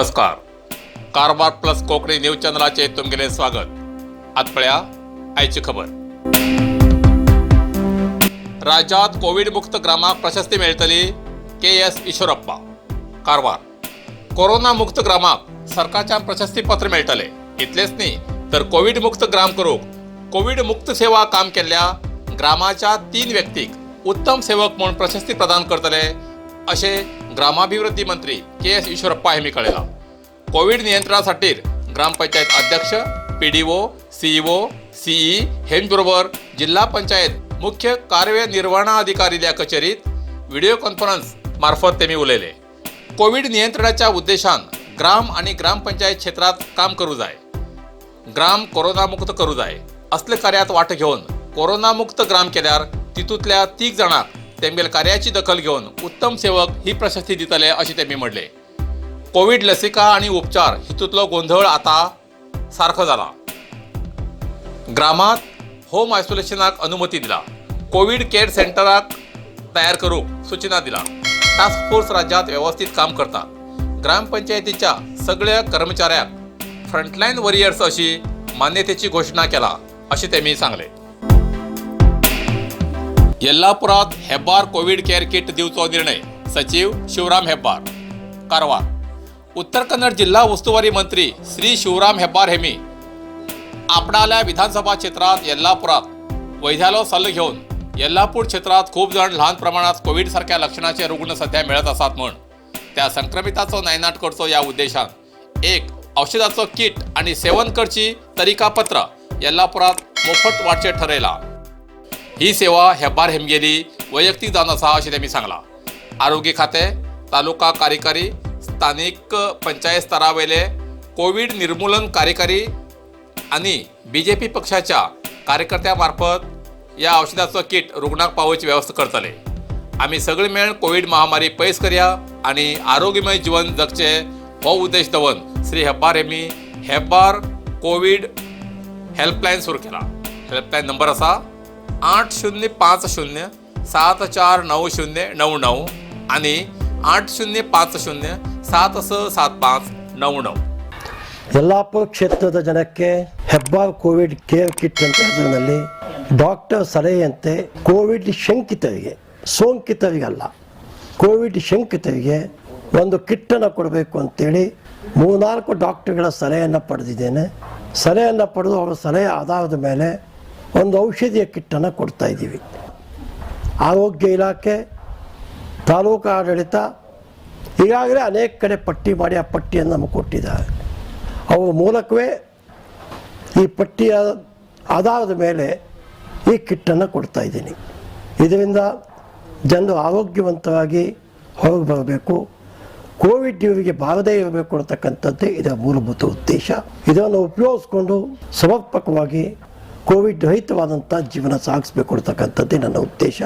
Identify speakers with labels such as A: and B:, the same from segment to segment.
A: नमस्कार. Karwar plus Konkani news चॅनलाचे तुमगेले स्वागत. आतपळ्या आयची खबर. राज्यात कोविड मुक्त ग्रामाक प्रशस्ती मेळटली. KS ईश्वरप्पा. कारवार. कोरोना मुक्त ग्रामाक सरकारच्यान प्रशस्ती पत्र मेळटले. इतलेच न्ही तर कोविड मुक्त ग्राम करूक कोविड मुक्त सेवा काम केल्ल्या ग्रामाच्या 3 व्यक्तीक उत्तम सेवक म्हणून प्रशस्ती प्रदान करतले अशे ग्रामाभिवृद्धी मंत्री KS ईश्वरप्पा हेमी कळयला. कोविड नियंत्रणासाठी ग्रामपंचायत अध्यक्ष, PDO, CEO, CE हेंच बरोबर जिल्हा पंचायत मुख्य कार्यनिर्वहणाधिकारील्या कचेरीत व्हिडिओ कॉन्फरन्स मार्फत तेमी उलयले. कोविड नियंत्रणाच्या उद्देशान ग्राम आणि ग्रामपंचायत क्षेत्रात काम करू जाय. ग्राम कोरोना मुक्त करू जाय असले कार्यात वाट घेवन कोरोना मुक्त ग्राम केल्यार तितूंतल्या 3 जाणांक तेंगेल कार्याची दखल घेवन उत्तम सेवक ही प्रशस्ती दितले अशें तेमी म्हणले. कोविड लसिका आणि उपचार हितूंतलो गोंधळ आता सारको जाला. ग्रामात होम आयसोलेशनाक अनुमती दिला. कोविड केअर सेंटराक तयार करूक सूचना दिला. टास्क फोर्स राज्यात व्यवस्थित काम करता. ग्रामपंचायतीच्या सगळ्या कर्मचाऱ्यांक फ्रंटलाईन वॉरियर्स अशी मान्यतेची घोषणा केला अशें तेमी सांगले. येल्लापुरात हेब्बार कोविड केअर किट दिवचो निर्णय. सचिव शिवराम हेब्बार. कारवार. उत्तर कन्नड जिल्हा उस्तुवारी मंत्री श्री शिवराम हेब्बार हेमी आपणाल्या विधानसभा क्षेत्रात येल्लापुरात वैद्यालो सल्लो घेवन येल्लापूर क्षेत्रात खूप जण लहान प्रमाणात कोविड सारख्या लक्षणाचे रुग्ण सध्या मिळत असतात म्हण त्या संक्रमिताचो नायनाट करचो या उद्देशान एक औषधाचो किट आणि सेवन करची तरिकापत्र येल्लापुरात मोफत वाटचे ठरयला. ही सेवा हेब्बार हेमगेली वैयक्तीक जावन आसा अशें तेमी सांगला. आरोग्य खाते, तालुका कार्यकारी, स्थानिक पंचायत स्तरावेले कोविड निर्मूलन कार्यकारी आणि BJP पक्षाच्या कार्यकर्त्यां मार्फत या औषधाचो किट रुग्णाक पावोवची व्यवस्था करतले. आमी सगळे मेळून कोविड महामारी पयस करया आणि आरोग्यमय जीवन जगचे हो उद्देश दवन श्री हेब्बार हेमी हेब्बार कोविड हेल्पलायन सुरू केला. हेल्पलायन नंबर आसा 8050 749099 आणि 8050 767599.
B: ಯಲ್ಲಾಪುರ ಕ್ಷೇತ್ರದ ಜನಕ್ಕೆ ಹೆಬ್ಬಾರ್ ಕೋವಿಡ್ ಕೇರ್ ಕಿಟ್ ಅಂತ ಹೆಸರಿನಲ್ಲಿ ಡಾಕ್ಟರ್ ಸಲಹೆಯಂತೆ ಕೋವಿಡ್ ಶಂಕಿತರಿಗೆ, ಸೋಂಕಿತರಿಗಲ್ಲ, ಕೋವಿಡ್ ಶಂಕಿತರಿಗೆ ಒಂದು ಕಿಟ್ಟನ್ನು ಕೊಡಬೇಕು ಅಂತೇಳಿ 3-4 ಡಾಕ್ಟರ್ಗಳ ಸಲಹೆಯನ್ನು ಪಡೆದಿದ್ದೇನೆ. ಸಲಹೆಯನ್ನು ಪಡೆದು ಅವರ ಸಲಹೆ ಆಧಾರದ ಮೇಲೆ ಒಂದು ಔಷಧಿಯ ಕಿಟ್ಟನ್ನು ಕೊಡ್ತಾ ಇದ್ದೀವಿ. ಆರೋಗ್ಯ ಇಲಾಖೆ, ತಾಲೂಕು ಆಡಳಿತ ಈಗಾಗಲೇ ಅನೇಕ ಕಡೆ ಪಟ್ಟಿ ಮಾಡಿ ಆ ಪಟ್ಟಿಯನ್ನು ನಮಗೆ ಕೊಟ್ಟಿದ್ದಾರೆ. ಅವರ ಮೂಲಕವೇ ಈ ಪಟ್ಟಿಯ ಆಧಾರದ ಮೇಲೆ ಈ ಕಿಟ್ಟನ್ನು ಕೊಡ್ತಾ ಇದ್ದೀನಿ. ಇದರಿಂದ ಜನರು ಆರೋಗ್ಯವಂತವಾಗಿ ಹೊರಗೆ ಬರಬೇಕು, ಕೋವಿಡ್ ಇವರಿಗೆ ಬಾರದೇ ಇರಬೇಕು ಅನ್ನತಕ್ಕಂಥದ್ದೇ ಇದರ ಮೂಲಭೂತ ಉದ್ದೇಶ. ಇದನ್ನು ಉಪಯೋಗಿಸ್ಕೊಂಡು ಸಮರ್ಪಕವಾಗಿ ಕೋವಿಡ್ ರಹಿತವಾದಂಥ ಜೀವನ ಸಾಗಿಸಬೇಕು ಅನ್ನತಕ್ಕಂಥದ್ದೇ ನನ್ನ ಉದ್ದೇಶ.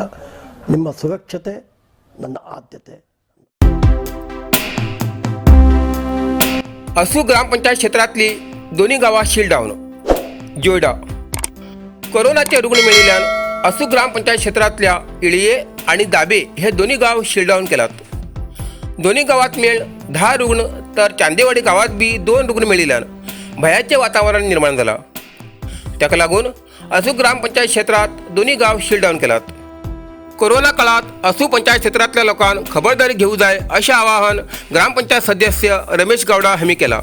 B: ನಿಮ್ಮ ಸುರಕ್ಷತೆ ನನ್ನ ಆದ್ಯತೆ.
C: असू ग्रामपंचायत क्षेत्रातली दोन्ही गावां शीलडावन. जोयडा. कोरोनाचे रुग्ण मेळिल्ल्यान असू ग्रामपंचायत क्षेत्रातल्या इळये आणि दाबे हे दोन्ही गाव शीलडावन केलात. दोन्ही गावात मेळ 10 रुग्ण तर चांदेवाडी गावात बी 2 रुग्ण मेळिल्ल्यान भयाचे वातावरण निर्माण झाला. त्याका लागून असू ग्रामपंचायत क्षेत्रात दोन्ही गाव शीलडावन केलात. कोरोना काळात असू पंचायत क्षेत्रातल्या लोकांक खबरदारी घेऊ जाय असे आवाहन ग्रामपंचायत सदस्य रमेश गावडा हेमी केला.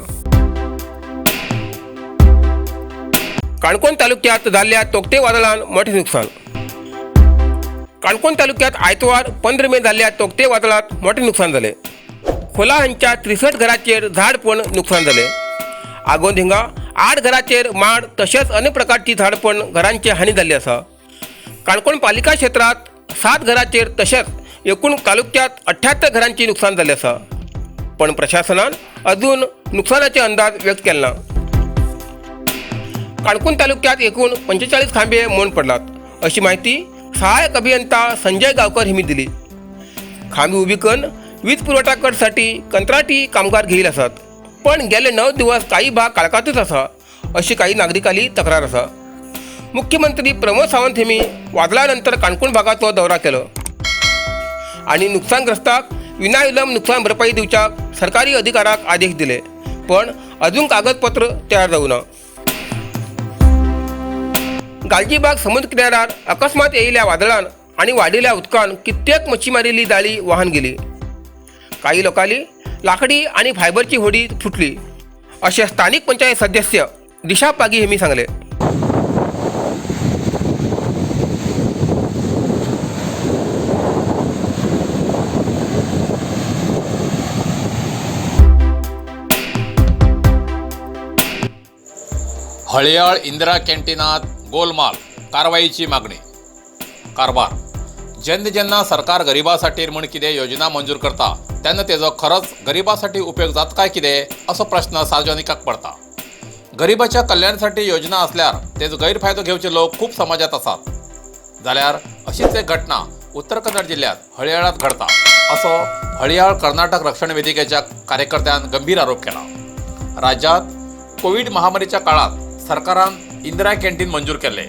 C: काणकोण तालुक्यात जाल्ल्या तोकटे वादळान मोठे नुकसान. काणकोण तालुक्यात आयतवार 15 मे जाल्ल्या तोकटे वादळात मोठे नुकसान झाले. खोला हांच्या 63 घरांचेर झाड पण नुकसान झाले. आगोंद हिंगा 8 घरांचेर माड तशेंच अनेक प्रकारची झाड पण घरांची हानी जाल्ली आसा. काणकोण पालिका क्षेत्रात 7 घरांचेर तशेंच एकूण तालुक्यात 78 घरांची नुकसान जाल्लें आसा. पण प्रशासनान अजून नुकसानाचे अंदाज व्यक्त केले ना. काणकोण तालुक्यात एकूण 45 खांबे मोड पडलात अशी माहिती सहाय्यक अभियंता संजय गावकर हिमी दिली. खांबे उबी करून वीज पुरवठा करसाठी कंत्राटी कामगार घेयले आसात. पण गेले 9 दिवस काही भाग काळखातच आसा अशी काही नागरिकांची तक्रार आसा. मुख्यमंत्री प्रमोद सावंत हेमी वादळानंतर काणकोण भागाचो दौरा केलो आणि नुकसानग्रस्तांक विनाविलंब नुकसान भरपाई दिवच्या सरकारी अधिकाऱ्याक आदेश दिले, पण अजून कागदपत्र तयार जाऊना. गालजीबाग समुद्र किनाऱ्यार अकस्मात येयल्या वादळान आणि वाडिल्ल्या उदकान कित्येक मच्छीमारीली जाळी वाहन गेली. काही लोकांनी लाकडी आणि फायबरची होडी फुटली, असे स्थानिक पंचायत सदस्य दिशा पागी हेमी सांगले.
A: हळयाळ इंदिरा कॅन्टीनात गोलमाल, कारवाईची मागणी. कारभार. जेन्ना सरकार गरिबांसाठी म्हण कितें योजना मंजूर करता तेन्ना तेजो खरोच गरिबांसाठी उपयोग जाता काय कितें असो प्रश्न सार्वजनिकाक पडटा. गरिबाच्या कल्याणासाठी योजना असल्यार तेजो गैरफायदो घेवचे लोक खूब समाजात आसात. जाल्यार अशीच एक घटना उत्तर कन्नड जिल्ह्यात हळयाळात घडता असो हळयाळ कर्नाटक रक्षण वेदिकेच्या कार्यकर्त्यान गंभीर आरोप केला. राज्यात कोविड महामारीच्या काळात सरकारान इंदिरा कॅन्टीन मंजूर केले.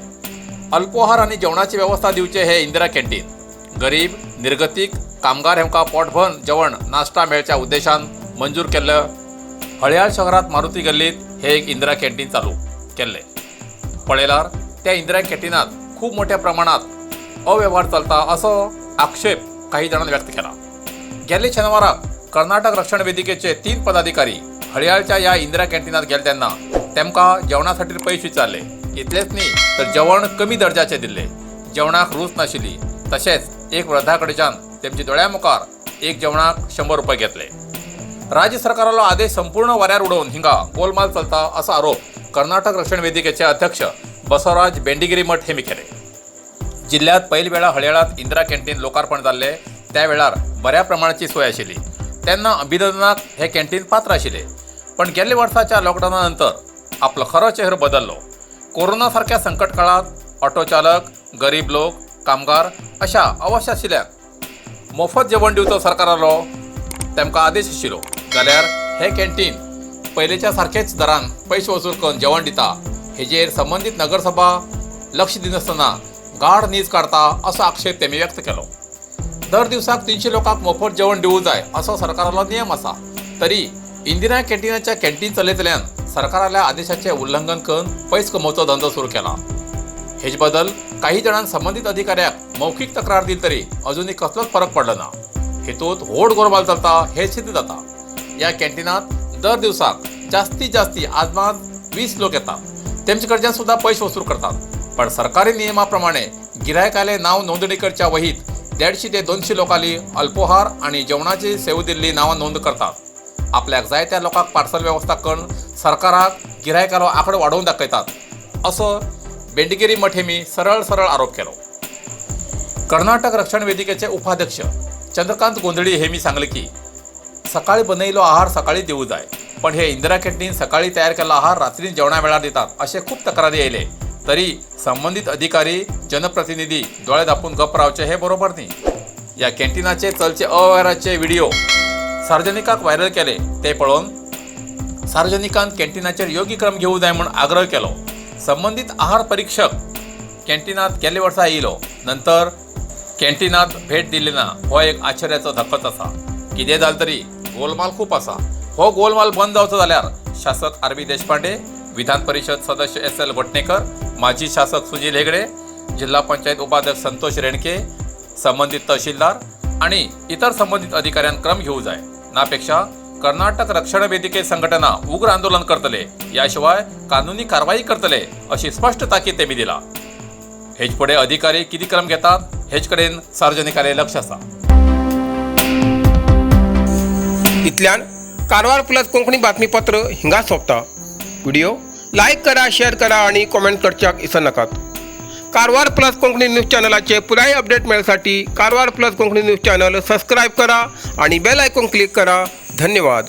A: अल्पोहार आणि जेवणाची व्यवस्था दिवचे हे इंदिरा कॅन्टीन. गरीब, निर्गतीक, कामगार हेमकां पोटभर जेवण नाश्ता मेळच्या उद्देशान मंजूर केल्लं. हळयाळ शहरात मारुती गल्लीत हे एक इंदिरा कॅन्टीन चालू केल्ले. पळयल्यार त्या इंदिरा कॅन्टीनात खूप मोठ्या प्रमाणात अव्यवहार चलता असो आक्षेप काही जणांनी व्यक्त केला. गेल्ले शेनवाराक कर्नाटक रक्षण वेदिकेचे 3 पदाधिकारी हळयाळच्या या इंदिरा कॅन्टीनात गेले तेन्ना तेमकां जेवणासाठी पयशे विचारले. इतलेच न्ही तर जेवण कमी दर्जाचे दिल्ले. जेवणाक रूच नाशिल्ली. तशेंच एक वृद्धा कडच्यान तेमच्या दोळ्या मुखार एक जेवणाक 100 रुपये घेतले. राज्य सरकारालो आदेश संपूर्ण वाऱ्यार उडोवन हिंगा गोलमाल चलता असा आरोप कर्नाटक रक्षण वेदिकेचे अध्यक्ष बसवराज बेंडिगिरी मठ हेमी केले. जिल्ह्यात पहिली वेळा हळयाळात इंदिरा कॅन्टीन लोकार्पण जाल्ले त्या वेळार बऱ्या प्रमाणाची सोय आशिल्ली. तेन्ना अभिनंदनाक हे कॅन्टीन पात्र आशिल्ले. पण गेल्ल्या वर्साच्या लॉकडाऊना नंतर आपलो खरो चेहरो बदललो. कोरोना सारख्या संकट काळात ऑटो चालक, गरीब लोक, कामगार अशा अवश्य आशिल्ल्यांक मोफत जेवण दिवचो सरकारालो तेमकां आदेश आशिल्लो. जाल्यार हे कॅन्टीन पयलींच्या सारकेच दरान पयशे वसूल करून जेवण दिता हेजेर संबंधीत नगरसभा लक्ष दिनासतना गाढ नीज काडटा असो आक्षेप तेमी व्यक्त केलो. दर दिवसाक 300 लोकांक मोफत जेवण दिवूं जाय असो सरकारालो नियम आसा. तरी इंदिरा कॅन्टीनाच्या कॅन्टीन चलयतल्यान सरकाराल्या आदेशाचे उल्लंघन करून पयस कमोवचो धंदो सुरू केला. हेज बदल काही जणांनी संबंधित अधिकाऱ्याक मौखिक तक्रार दिली तरी अजूनही कसलोच फरक पडलो ना. हेतूंत व्हड गोरवाल चलता हे सिद्ध जाता. या कॅन्टीनात दर दिवसाक जास्तीत जास्त आदमाद 20 लोक येतात. तेमचे कडच्यान सुद्धा पयशे वसूल करतात. पण सरकारी नियमा प्रमाणे गिरायकाले नाव नोंदणी करच्या वहीत 150 ते 200 लोकांनी अल्पोहार आणि जेवणाची सेवा दिल्ली नावां नोंद करतात. आपल्याक जाय त्या लोकांक पार्सल व्यवस्था करून सरकाराक गिरायकालो आंकडो वाडोवन दाखयतात असो बेंडिगिरी मठ हेमी सरळ आरोप केलो. कर्नाटक रक्षण वेदिकेचे उपाध्यक्ष चंद्रकांत गोंधळी हेमी सांगले की सकाळी बनयलो आहार सकाळी दिवूं जाय. पण हे इंदिरा कॅन्टीन सकाळी तयार केल्लो आहार रात्री जेवणा वेळार दितात असे खूप तक्रारी येयले. तरी संबंधित अधिकारी, जनप्रतिनिधी दोळे धापून गप्प रावचे हे बरोबर न्ही. या कॅन्टीनाचे चलचे अव्यवहाराचे व्हिडिओ सार्वजनिकाक व्हायरल केले. ते पळोवन सार्वजनिकान कॅन्टीनाचेर योग्य क्रम घेवूं जाय म्हूण आग्रह केलो. संबंधित आहार परीक्षक कॅन्टीनात गेल्ले वर्सा येयलो. नंतर कॅन्टीनात भेट दिली ना हो एक आश्चर्याचो धक्कोच आसा. कितें जालें तरी गोलमाल खूप आसा. हो गोलमाल बंद जावचो जाल्यार शासक आर.बी. देशपांडे, विधान परिषद सदस्य एस.एल. घोटणेकर, माजी शासक सुनील हेगडे, जिल्हा पंचायत उपाध्यक्ष संतोष रेणके, संबंधित तहसीलदार आणि इतर संबंधित अधिकाऱ्यांक क्रम घेवूं जाय. नापेक्षा कर्नाटक रक्षण वेदिके संघटना उग्र आंदोलन करतले. याशिवाय कानुनी कारवाई करतले अशी स्पष्ट ताकीद तेमी दिला. हेज फुडें अधिकारी किती क्रम घेतात हेज कडेन सार्वजनिकांचें लक्ष आसा.
C: इतल्यान कारवार प्लस कोंकणी बातमीपत्र हिंगा सोंपता. व्हिडिओ लाईक करा, शेअर करा आणि कमेंट करच्याक विसरू नकात. कारवार प्लस कोंकणी न्यूज चॅनलाचे पुराय अपडेट मिळण्यासाठी Karwar plus Konkani news channel subscribe करा आणि बेल आयकॉन क्लिक करा. धन्यवाद.